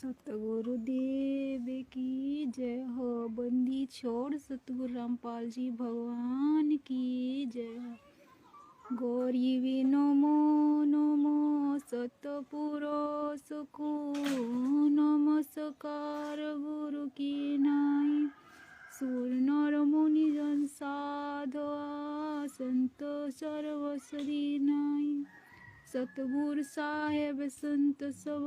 सतगुरुदेव की जय हो। बंदी छोड़ सतगुरु रामपाल जी भगवान की जय हो। गौरी नमो नमो सतपुरुष को नमस्कार गुरु की नाई। सुर नर मुनि जन साधवा संत सर्वसदी नाई। सतगुरु साहेब संत सब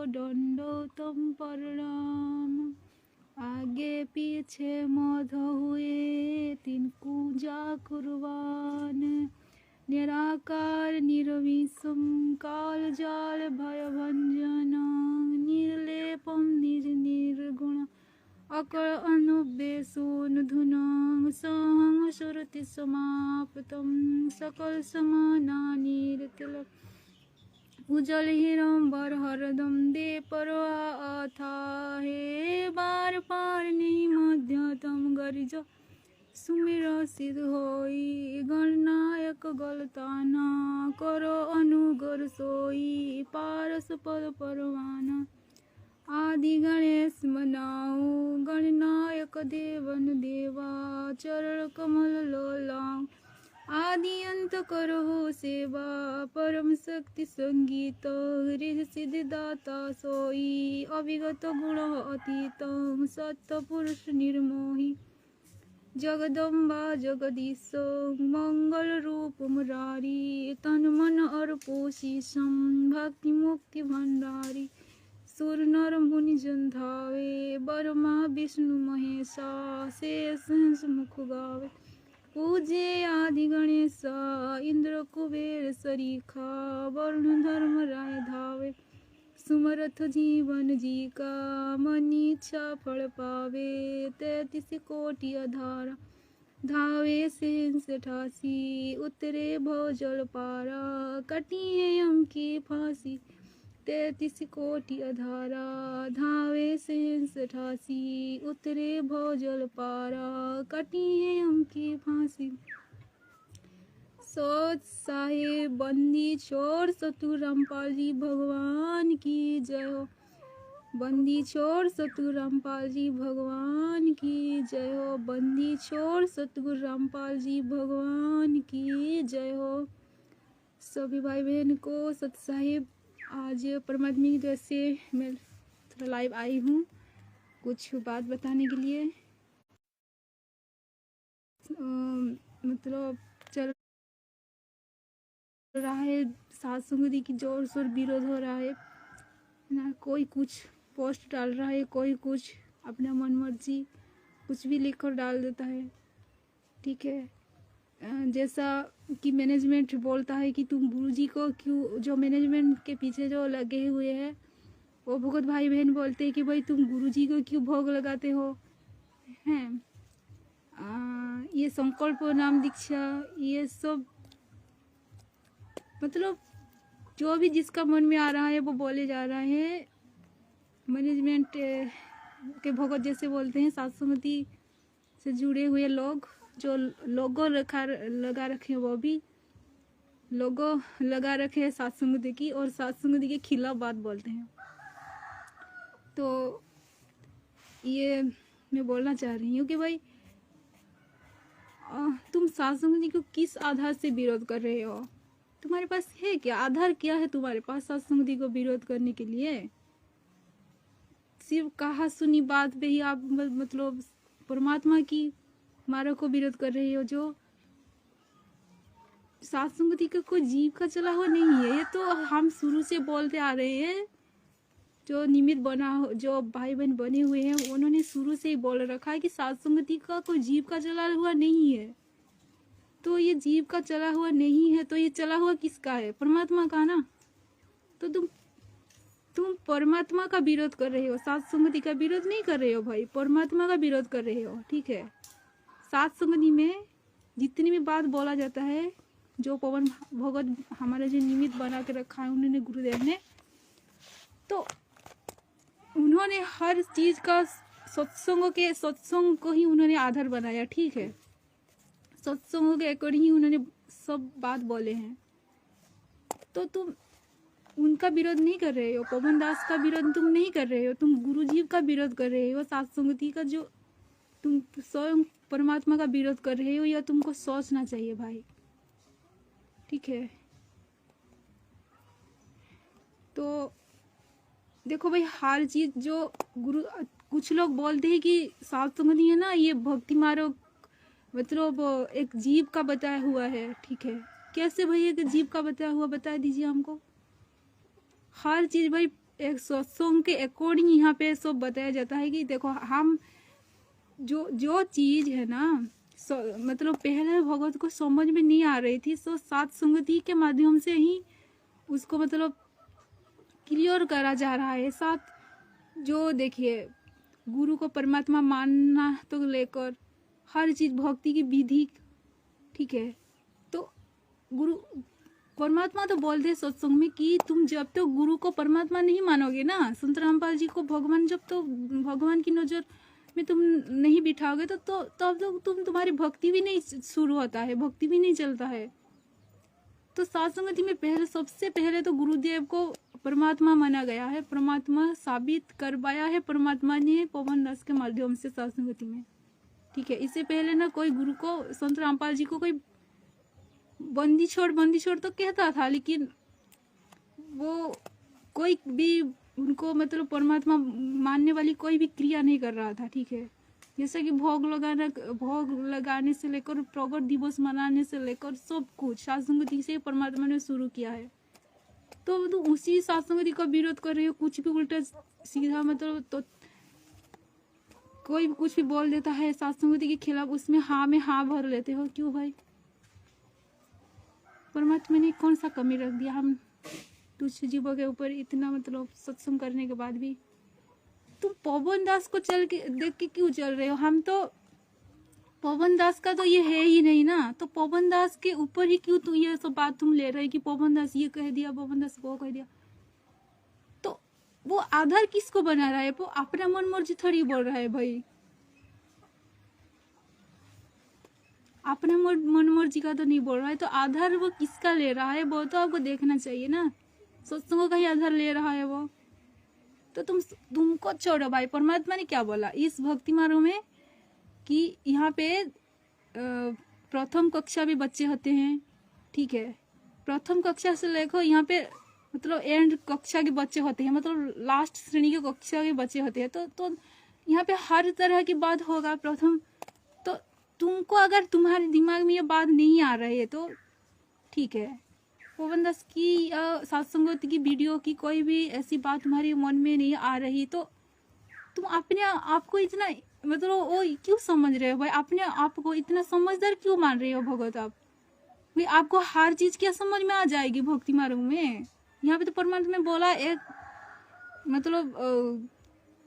दंडोतम प्रणाम। आगे पीछे मध हुए तिनको जा कुर्बान। निराकार निर्विषम काल जाल भय भंजन। निर्लेपम निज निर्गुण अकल अनुव्यसून धुनं सहं सुरति समाप्तं सकल समानानिरतल उजल हिरंबर हरदम दे परवा अथा हे बार पार नहीं मध्यतम गरिज सुमिर सिद्ध होई। गणनायक गलताना करो अनुगर सोई पारस पद परवाना। आदि गणेश मनाओ गणनायक देवन देवा चरण कमल लोलाओ। आदि अंत करो सेवा परम शक्ति संगीत हृदय सिद्धि दाता सोई। अविगत गुण अतीत सत्य पुरुष निर्मोही। जगदम्बा जगदीश मंगल रूप मुरारी। तन मन अर्पो शीशम भक्ति मुक्ति भंडारी। सुर नर मुनि जन धावे ब्रह्मा विष्णु महेशा शेष हंस मुख गावे। पूजे आदि गणेशा इंद्र कुबेर सरीखा वरुण धर्म राय धावे। सुमरथ जीवन जी का मन इच्छा फल पावे। 33 कोटि अधारा धावे शेष 88 उतरे भव जल पारा कटिए यम की फांसी। 33 कोटि अधारा धावे शेष 88 उतरे भव जल पारा कटिए यम की फांसी। सोच साहेब बंदी छोड़ सतगुरु रामपाल जी भगवान की जय हो। बंदी छोड़ सतगुरु रामपाल जी भगवान की जय हो। बंदी छोड़ सतगुरु रामपाल जी भगवान की जय हो। सभी भाई बहन को सत साहिब आज परमात्मा की तरफ से मैं थोड़ा लाइव आई हूँ कुछ बात बताने के लिए। मतलब चल रहा है सात संगति की जोर शोर विरोध हो रहा है ना। कोई कुछ पोस्ट डाल रहा है, कोई कुछ अपना मन मर्जी कुछ भी लिखकर डाल देता है। ठीक है, जैसा कि मैनेजमेंट बोलता है कि तुम गुरुजी को क्यों, जो मैनेजमेंट के पीछे जो लगे हुए हैं वो भगत भाई बहन बोलते हैं कि भाई तुम गुरुजी को क्यों भोग लगाते हो हैं। ये संकल्प नाम दीक्षा ये सब मतलब जो भी जिसका मन में आ रहा है वो बोले जा रहा है। मैनेजमेंट के भगत जैसे बोलते हैं सातसंगति से जुड़े हुए लोग जो लोगो लगा रखे हैं, वो भी लोगो लगा रखे हैं सातसंगति की और सातसंगति के खिलाफ बात बोलते हैं। तो ये मैं बोलना चाह रही हूँ कि भाई तुम सातसंगति को किस आधार से विरोध कर रहे हो। तुम्हारे पास है क्या आधार, क्या है तुम्हारे पास सातसंगति को विरोध करने के लिए। सिर्फ कहा सुनी बात पे ही आप मतलब परमात्मा की मार्ग को विरोध कर रहे हो। जो सातसंगति का कोई जीव का चला हुआ नहीं है, ये तो हम शुरू से बोलते आ रहे हैं। जो निमित्त बना जो भाई बहन बने हुए हैं उन्होंने शुरू से ही बोल रखा है कि सातसंगति का कोई जीव का चला हुआ नहीं है। तो ये जीव का चला हुआ नहीं है तो ये चला हुआ किसका है, परमात्मा का ना। तो तुम परमात्मा का विरोध कर रहे हो, सातसंगति का विरोध नहीं कर रहे हो भाई, परमात्मा का विरोध कर रहे हो। ठीक है, सातसंगति में जितनी भी बात बोला जाता है जो पवन भगत हमारे जो निमित्त बना के रखा है उन्होंने गुरुदेव ने, तो उन्होंने हर चीज का सत्संग को ही उन्होंने आधार बनाया। ठीक है, सत्संगों के अकॉर्डिंग ही उन्होंने सब बात बोले हैं। तो तुम उनका विरोध नहीं कर रहे हो, पवन दास का विरोध तुम नहीं कर रहे हो, तुम गुरुजी का विरोध कर रहे हो, सात संगति का जो तुम स्वयं परमात्मा का विरोध कर रहे हो, यह तुमको सोचना चाहिए भाई। ठीक है, तो देखो भाई, हर चीज जो गुरु, कुछ लोग बोलते हैं कि सात संगति है ना, ये भक्ति मार्ग मतलब एक जीव का बताया हुआ है। ठीक है, कैसे भाई एक जीव का बताया हुआ, बता दीजिए हमको। हर चीज भाई एक सत्संग के अकॉर्डिंग यहाँ पे सब बताया जाता है कि देखो, हम जो जो चीज है ना, मतलब पहले भगवत को समझ में नहीं आ रही थी, तो सात संगति के माध्यम से ही उसको मतलब क्लियर करा जा रहा है। साथ जो देखिए, गुरु को परमात्मा मानना तो लेकर हर चीज भक्ति की विधि। ठीक है, तो गुरु परमात्मा तो बोलते हैं सत्संग में कि तुम जब तक तो गुरु को परमात्मा नहीं मानोगे ना, संत रामपाल जी को भगवान, जब तो भगवान की नजर में तुम नहीं बिठाओगे तो तब तो तुम्हारी भक्ति भी नहीं शुरू होता है, भक्ति भी नहीं चलता है। तो सात संगति में पहले, सबसे पहले तो गुरुदेव को परमात्मा माना गया है, परमात्मा साबित करवाया है परमात्मा ने पवन दास के माध्यम से सात संगति में। ठीक है, इससे पहले ना कोई गुरु को, संत रामपाल जी को कोई बंदी छोड़ तो कहता था, लेकिन वो कोई भी उनको मतलब परमात्मा मानने वाली कोई भी क्रिया नहीं कर रहा था। ठीक है, जैसे कि भोग लगाने से लेकर प्रगट दिवस मनाने से लेकर सब कुछ सात संगति से परमात्मा ने शुरू किया है। तो उसी सात संगति का विरोध कर रहे हो, कुछ भी उल्टा सीधा, मतलब तो कोई कुछ भी बोल देता है सात संगति के खिलाफ, उसमें हाँ में हाँ भर लेते हो। क्यों भाई? परमात्मा ने कौन सा कमी रख दिया हम तुच्छ जीवों के ऊपर इतना, मतलब सत्संग करने के बाद भी तुम पवन दास को चल के देख के क्यों चल रहे हो? हम तो पवन दास का तो ये है ही नहीं ना, तो पवन दास के ऊपर ही क्यों तुम ये सब बात तुम ले रहे हो कि पवन दास ये कह दिया, पवन दास वो कह दिया। तो वो आधार किसको बना रहा है? वो अपना मन मर्जी थोड़ी बोल रहा है भाई, अपना मन मर्जी का तो नहीं बोल रहा है। तो आधार वो किसका ले रहा है वो तो आपको देखना चाहिए ना, सत्संगों का ही आधार ले रहा है वो। तो तुमको छोड़ो भाई, परमात्मा ने क्या बोला इस भक्ति मार्ग में कि यहाँ पे प्रथम कक्षा भी बच्चे होते हैं। ठीक है, प्रथम कक्षा से लेकर यहाँ पे मतलब एंड कक्षा के बच्चे होते हैं, मतलब लास्ट श्रेणी के कक्षा के बच्चे होते हैं। तो यहाँ पे हर तरह की बात होगा। प्रथम तो तुमको अगर तुम्हारे दिमाग में ये बात नहीं आ रही है तो ठीक है, पवन दास की सात संगति की वीडियो की कोई भी ऐसी बात तुम्हारे मन में नहीं आ रही तो तुम अपने आप को इतना मतलब वो क्यों समझ रहे हो भाई? अपने आप को इतना समझदार क्यों मान रहे हो भगवत? आप भाई, आपको हर चीज क्या समझ में आ जाएगी भक्ति मार्ग में? यहाँ पे तो परमात्मा ने बोला एक मतलब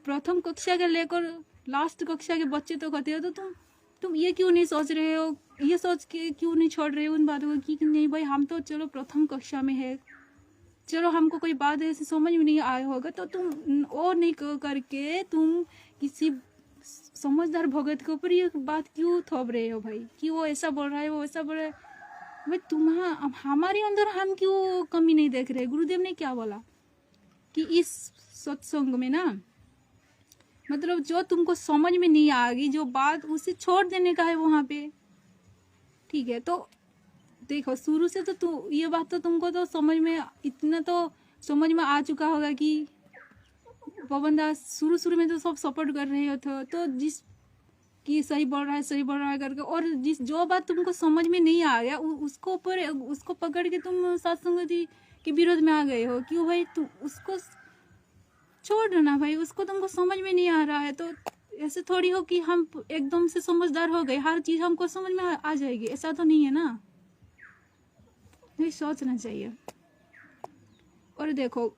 प्रथम कक्षा के लेकर लास्ट कक्षा के बच्चे तो कहते हो, तो तुम ये क्यों नहीं सोच रहे हो, ये सोच के क्यों नहीं छोड़ रहे हो उन बातों को कि नहीं भाई हम तो चलो प्रथम कक्षा में है, चलो हमको कोई बात ऐसे समझ में नहीं आया होगा, तो तुम और नहीं करके तुम किसी समझदार भगत के ऊपर ये बात क्यों थोप रहे हो भाई कि वो ऐसा बोल रहा है, वो ऐसा बोल रहा है। भाई हमारे अंदर हम क्यों कमी नहीं देख रहे? गुरुदेव ने क्या बोला कि इस सत्संग में ना मतलब जो तुमको समझ में नहीं आएगी जो बात, उसे छोड़ देने का है वहां पे। ठीक है, तो देखो शुरू से तो ये बात तो तुमको तो समझ में, इतना तो समझ में आ चुका होगा कि पवन दास शुरू में तो सब सपोर्ट कर रहे हो तो जिस कि सही बोल रहा है करके, और जिस जो बात तुमको समझ में नहीं आ गया उसको पकड़ के तुम सात संगति के विरोध में आ गए हो। क्यों भाई? तुम उसको छोड़ ना भाई, उसको तुमको समझ में नहीं आ रहा है तो ऐसे थोड़ी हो कि हम एकदम से समझदार हो गए, हर चीज हमको समझ में आ जाएगी, ऐसा तो नहीं है ना। नहीं सोचना चाहिए। और देखो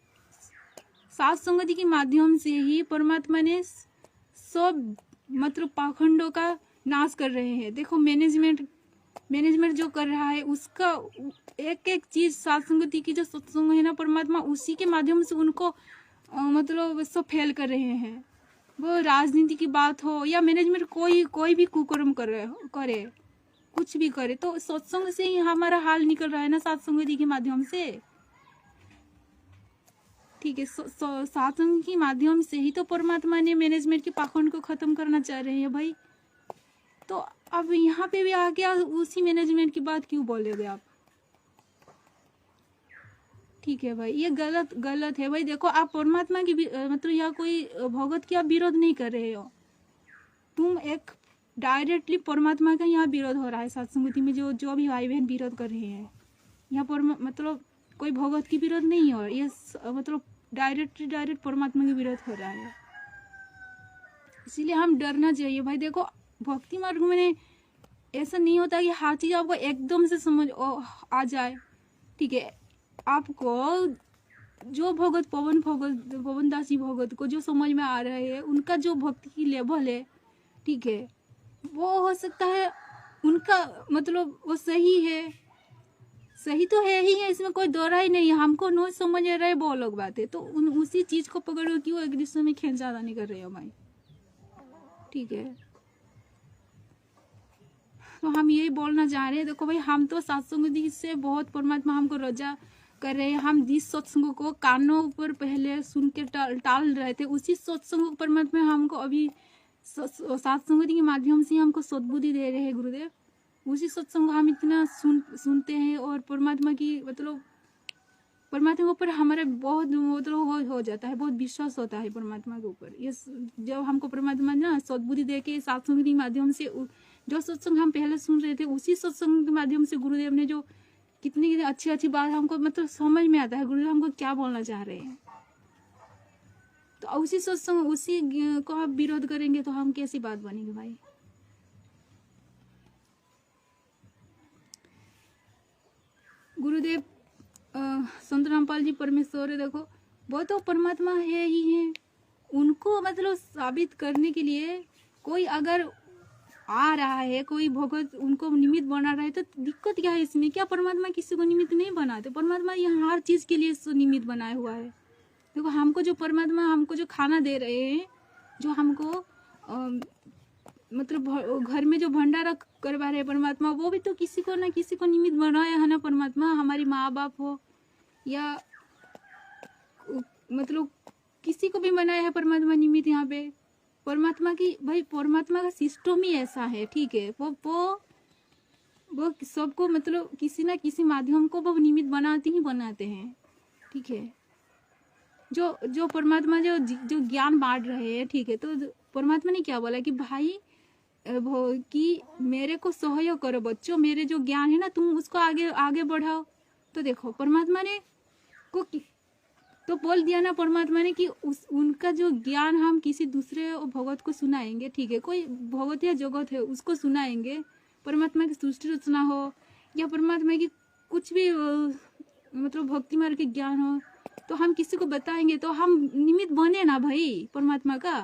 सात संगति के माध्यम से ही परमात्मा ने सब मतलब पाखंडों का नाश कर रहे हैं। देखो मैनेजमेंट जो कर रहा है उसका एक चीज, सात संगति की जो सत्संग है ना, परमात्मा उसी के माध्यम से उनको मतलब सब फेल कर रहे हैं। वो राजनीति की बात हो या मैनेजमेंट कोई भी कुकर्म करे कुछ भी करे, तो सत्संग से ही हमारा हाल निकल रहा है ना, सात संगति के माध्यम से। ठीक है। सत्संग के माध्यम से ही तो परमात्मा ने मैनेजमेंट के पाखंड को खत्म करना चाह रहे हैं भाई। तो अब यहाँ पे भी आके उसी मैनेजमेंट की बात क्यों बोलोगे आप? ठीक है भाई, ये गलत है भाई। देखो आप परमात्मा की मतलब यहाँ कोई भगत की आप विरोध नहीं कर रहे हो, तुम एक डायरेक्टली परमात्मा का यहाँ विरोध हो रहा है। सत्संगति में जो जो भी भाई बहन विरोध कर रहे हैं यहाँ पर, मतलब कोई भगत की विरोध नहीं हो, ये मतलब डायरेक्ट परमात्मा की विरोध हो रहा है। इसीलिए हम डरना चाहिए भाई। देखो भक्ति मार्ग में ऐसा नहीं होता कि हर चीज आपको एकदम से समझ आ जाए। ठीक है, आपको जो भगत पवन दास जी भगत को जो समझ में आ रहा है, उनका जो भक्ति की लेवल है, ठीक है, वो हो सकता है उनका मतलब वो सही है, सही तो है ही है, इसमें कोई दौरा ही नहीं है। हमको नो समझ रहे वो लोग बातें, तो उसी चीज को पकड़ क्यों एक दूसरे में खींचातानी कर रहे हो भाई? ठीक है, तो हम यही बोलना चाह रहे हैं। देखो भाई, हम तो सत्संग से बहुत परमात्मा हमको रजा कर रहे हैं। हम जिस सत्संग को कानों पर पहले सुन के टाल रहे थे, उसी सत्संग परमात्मा हमको अभी सत्संग के माध्यम से हमको सद्बुद्धि दे रहे हैं गुरुदेव। उसी सत्संग हम इतना सुनते हैं और परमात्मा की मतलब परमात्मा के ऊपर हमारे बहुत मतलब हो जाता है, बहुत विश्वास होता है परमात्मा के ऊपर। ये जब हमको परमात्मा ना सद्बुद्धि दे के सत्संग के माध्यम से जो सत्संग हम पहले सुन रहे थे, उसी सत्संग के माध्यम से गुरुदेव ने जो कितनी अच्छी अच्छी बात हमको मतलब समझ में आता है, गुरुदेव हमको क्या बोलना चाह रहे हैं। तो उसी सत्संग उसी को आप विरोध करेंगे तो हम कैसी बात बनेगी भाई? गुरुदेव संत रामपाल जी परमेश्वर है, देखो वो तो परमात्मा है ही है। उनको मतलब साबित करने के लिए कोई अगर आ रहा है, कोई भगत उनको निमित्त बना रहा है, तो दिक्कत क्या है इसमें? क्या परमात्मा किसी को निमित्त नहीं बनाते? परमात्मा यहाँ हर चीज के लिए निमित्त बनाया हुआ है। देखो हमको जो परमात्मा हमको जो खाना दे रहे हैं, जो हमको मतलब घर में जो भंडारा करवा रहे हैं परमात्मा, वो भी तो किसी को ना किसी को निमित्त बनाया है ना परमात्मा। हमारी माँ बाप हो या मतलब किसी को भी बनाया है परमात्मा निमित्त यहाँ पे। परमात्मा की भाई, परमात्मा का सिस्टम ही ऐसा है। ठीक है, वो सबको मतलब किसी ना किसी माध्यम को वो निमित्त बनाते हैं। ठीक है, जो परमात्मा जो ज्ञान बांट रहे हैं, ठीक है, तो परमात्मा ने क्या बोला कि भाई कि मेरे को सहयोग करो बच्चों, मेरे जो ज्ञान है ना तुम उसको आगे आगे बढ़ाओ। तो देखो परमात्मा ने को तो बोल दिया ना परमात्मा ने कि उनका जो ज्ञान हम किसी दूसरे भगत को सुनाएंगे। ठीक है, कोई भगत या जगत है उसको सुनाएंगे, परमात्मा की सृष्टि रचना हो या परमात्मा की कुछ भी मतलब भक्ति मार्ग के ज्ञान हो, तो हम किसी को बताएंगे तो हम निमित्त बने ना भाई परमात्मा का।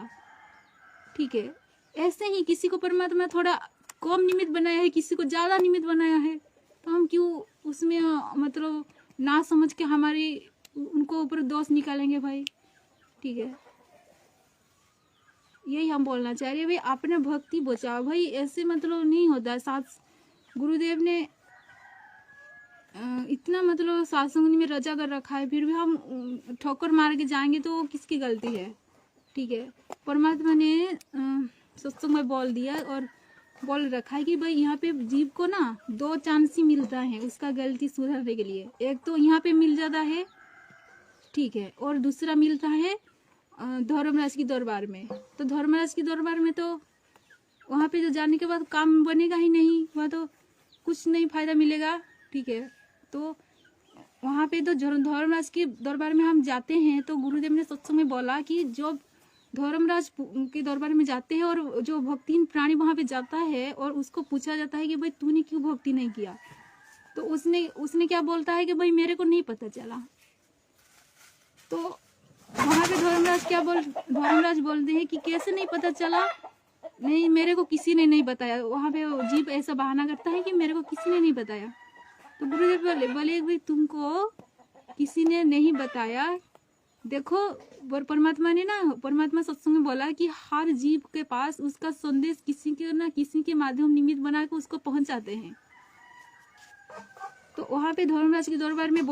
ठीक है, ऐसे ही किसी को परमात्मा थोड़ा कम निमित्त बनाया है, किसी को ज्यादा निमित्त बनाया है, तो हम क्यों उसमें मतलब ना समझ के हमारी उनको ऊपर दोष निकालेंगे भाई? ठीक है, यही हम बोलना चाह रहे हैं भाई, अपने भक्ति बचाओ भाई। ऐसे मतलब नहीं होता। साथ गुरुदेव ने इतना मतलब सत्संग में रजा कर रखा है, फिर भी हम ठोकर मार के जाएंगे तो किसकी गलती है? ठीक है, परमात्मा ने सत्संग में बोल दिया और बोल रखा है कि भाई यहाँ पे जीव को ना 2 चांस ही मिलता है उसका गलती सुधारने के लिए। एक तो यहाँ पे मिल जाता है, ठीक है, और दूसरा मिलता है धर्मराज की दरबार में। तो धर्मराज की दरबार में तो वहाँ पे जो जाने के बाद काम बनेगा ही नहीं, वहाँ तो कुछ नहीं फायदा मिलेगा। ठीक है, तो वहाँ पे तो धर्मराज के दरबार में हम जाते हैं, तो गुरुदेव ने सत्संग में बोला कि जो धर्मराज के दरबार में जाते हैं और जो भक्तिहीन प्राणी वहाँ पे जाता है और उसको पूछा जाता है कि भाई तूने क्यों भक्ति नहीं किया, तो उसने क्या बोलता है कि भाई मेरे को नहीं पता चला। तो वहाँ पे धर्मराज बोलते हैं कि कैसे नहीं पता चला? नहीं, मेरे को किसी ने नहीं बताया। वहाँ पे जीव ऐसा बहाना करता है कि मेरे को किसी ने नहीं बताया। तो गुरुदेव बोले भाई तुमको किसी ने नहीं बताया। देखो परमात्मा सत्संग में बोला कि हर जीव के पास उसका संदेश किसी के ना किसी के माध्यम निमित्त बना के उसको पहुंचाते हैं। तो वहाँ पे धर्मराज के दरबार में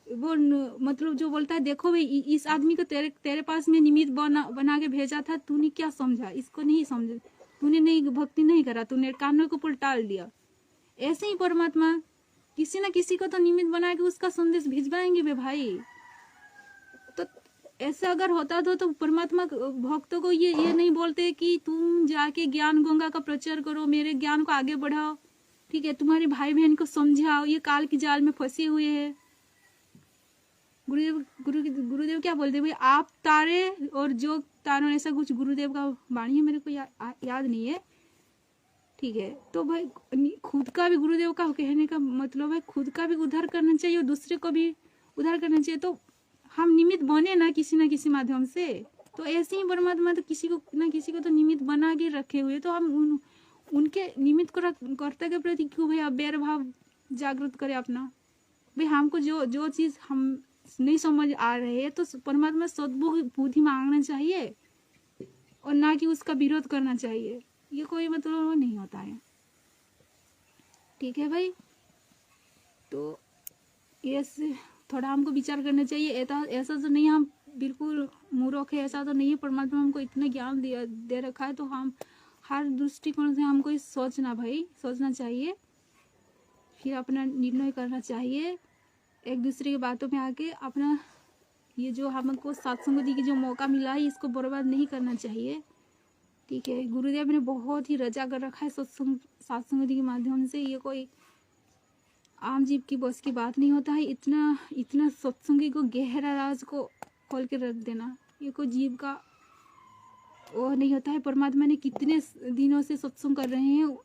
वो मतलब जो बोलता है देखो भाई इस आदमी को तेरे तेरे पास में निमित्त बना के भेजा था, तूने क्या समझा, इसको नहीं समझा, तूने नहीं भक्ति नहीं करा, तूने कानों के ऊपर टाल दिया। ऐसे ही परमात्मा किसी ना किसी को तो निमित्त बना के उसका संदेश भिजवाएंगे बे भाई। तो ऐसा अगर होता तो परमात्मा भक्तों को ये नहीं बोलते कि तुम जाके ज्ञान गंगा का प्रचार करो, मेरे ज्ञान को आगे बढ़ाओ, ठीक है, तुम्हारे भाई बहन को समझाओ, ये काल की जाल में फंसे हुए हैं। गुरुदेव क्या बोलते भाई, आप तारे और जो तारों, ऐसा कुछ गुरुदेव का वाणी है, मेरे को याद नहीं है, ठीक है। तो भाई खुद का भी गुरुदेव का कहने का मतलब है खुद का भी उद्धार करना चाहिए और दूसरे को भी उद्धार करना चाहिए। तो हम निमित्त बने ना किसी माध्यम से। तो ऐसे ही परमात्मा तो किसी को तो निमित्त बना के रखे हुए, तो हम उनके निमित्त को कर्ता के प्रति क्यों भाई बैर भाव जागृत करें अपना। भाई हमको जो चीज हम नहीं समझ आ रहे है तो परमात्मा सद्बुद्धि मांगना चाहिए और ना कि उसका विरोध करना चाहिए। ये कोई मतलब नहीं होता है, ठीक है भाई। तो ये थोड़ा हमको विचार करना चाहिए। ऐसा तो नहीं हम बिल्कुल मूर्ख है, ऐसा तो नहीं है। परमात्मा हमको इतना ज्ञान दे रखा है, तो हम हर दृष्टिकोण से हमको सोचना चाहिए, फिर अपना निर्णय करना चाहिए। एक दूसरे की बातों में आके अपना ये जो हमको सत्संगति की जो मौका मिला है इसको बर्बाद नहीं करना चाहिए, ठीक है। गुरुदेव ने बहुत ही रजा कर रखा है सत्संगति के माध्यम से। ये कोई आम जीव की बस की बात नहीं होता है। इतना सत्संगी को गहरा राज को खोल के रख देना ये कोई जीव का वो नहीं होता है। परमात्मा ने कितने दिनों से सत्संग कर रहे हैं,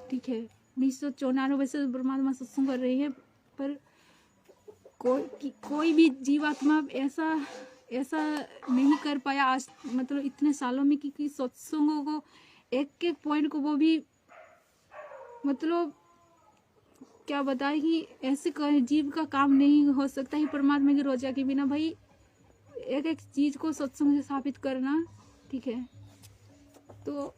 ठीक है, 1994 से परमात्मा सत्संग कर रहे हैं, पर कोई भी जीवात्मा ऐसा नहीं कर पाया आज, मतलब इतने सालों में कि सत्संगों को एक पॉइंट को वो भी मतलब क्या बताए कि ऐसे जीव का काम नहीं हो सकता है परमात्मा की रोजा के बिना। भाई एक चीज को सत्संग से स्थापित करना, ठीक है। तो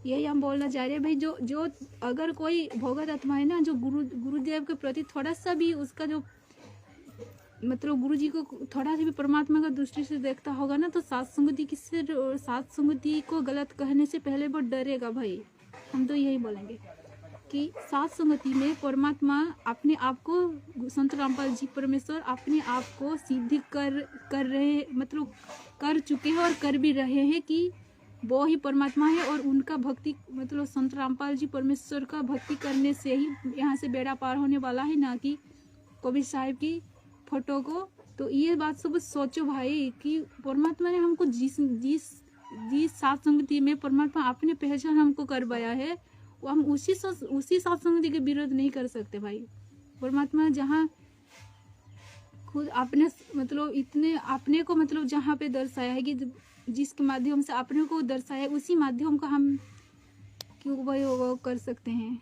यही हम बोलना चाह रहे हैं भाई, जो अगर कोई भगत आत्मा है ना, जो गुरुदेव के प्रति थोड़ा सा भी उसका जो मतलब गुरु जी को थोड़ा सा भी परमात्मा का दृष्टि से देखता होगा ना, तो सत्संगति को गलत कहने से पहले वो डरेगा भाई। हम तो यही बोलेंगे कि सत्संगति में परमात्मा अपने आप को, संत रामपाल जी परमेश्वर अपने आप को सिद्ध कर रहे, मतलब कर चुके हैं और कर भी रहे हैं कि वो ही परमात्मा है। और उनका भक्ति मतलब संत रामपाल जी परमेश्वर का भक्ति करने से ही यहाँ से बेड़ा पार होने वाला है, ना कि कबीर साहिब की फोटो को। तो ये बात सब सोचो भाई कि परमात्मा ने हमको जिस सत्संगति में परमात्मा अपने पहचान हमको करवाया है, वो हम उसी सत्संगति के विरोध नहीं कर सकते भाई। परमात्मा जहाँ खुद अपने मतलब इतने अपने को मतलब जहाँ पे दर्शाया है कि जिसके माध्यम से अपने को दर्शाया, उसी माध्यम का हम क्यों भाई वो कर सकते हैं,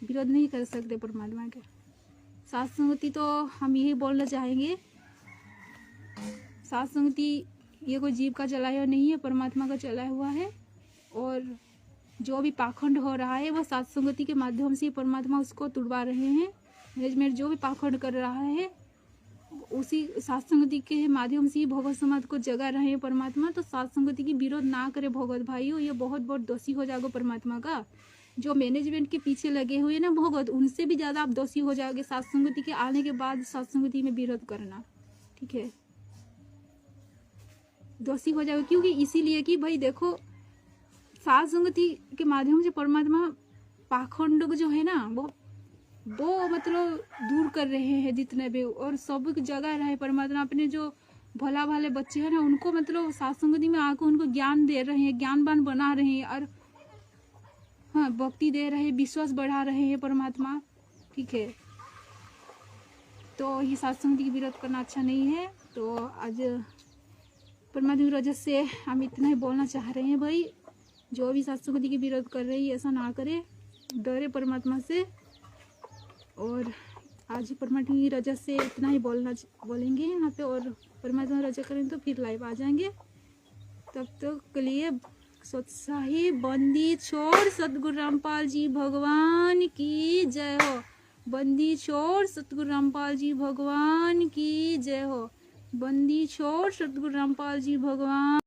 विरोध नहीं कर सकते परमात्मा के। सत्संगति तो हम यही बोलना चाहेंगे, सत्संगति ये कोई जीव का चलाया नहीं है, परमात्मा का चलाया हुआ है। और जो भी पाखंड हो रहा है वो सत्संगति के माध्यम से परमात्मा उसको तुड़वा रहे हैं। मैनेजमेंट जो भी पाखंड कर रहा है उसी सत्संगति के माध्यम से ही भगवत समाज को जगा रहे हैं परमात्मा। तो सत्संगति की विरोध ना करे भगवत भाइयों, ये बहुत दोषी हो जाएगा परमात्मा का। जो मैनेजमेंट के पीछे लगे हुए ना भगवत, उनसे भी ज्यादा आप दोषी हो जाओगे सत्संगति के आने के बाद सत्संगति में विरोध करना, ठीक है, दोषी हो जाओगे। क्योंकि इसीलिए कि भाई देखो सत्संगति के माध्यम से परमात्मा पाखंड जो है ना वो मतलब दूर कर रहे हैं जितने भी, और सब जगह रहे परमात्मा अपने जो भला भाले बच्चे हैं ना उनको मतलब सत्संगति में आकर उनको ज्ञान दे रहे हैं, ज्ञानवान बना रहे हैं, और हाँ भक्ति दे रहे हैं, विश्वास बढ़ा रहे हैं परमात्मा, ठीक है। तो ये सत्संगति की विरोध करना अच्छा नहीं है। तो आज परमात्मा की वजह से हम इतना ही बोलना चाह रहे हैं भाई, जो भी सत्संगति की विरोध कर रही है ऐसा ना करे, डरे परमात्मा से। और आज परमात्मा की रजा से इतना ही बोलेंगे यहाँ पे, और परमात्मा रजा करें तो फिर लाइव आ जाएंगे। तब तक के लिए सोत्साही बंदी छोड़ सतगुरु रामपाल जी भगवान की जय हो। बंदी छोड़ सतगुरु रामपाल जी भगवान की जय हो। बंदी छोड़ सतगुरु रामपाल जी भगवान।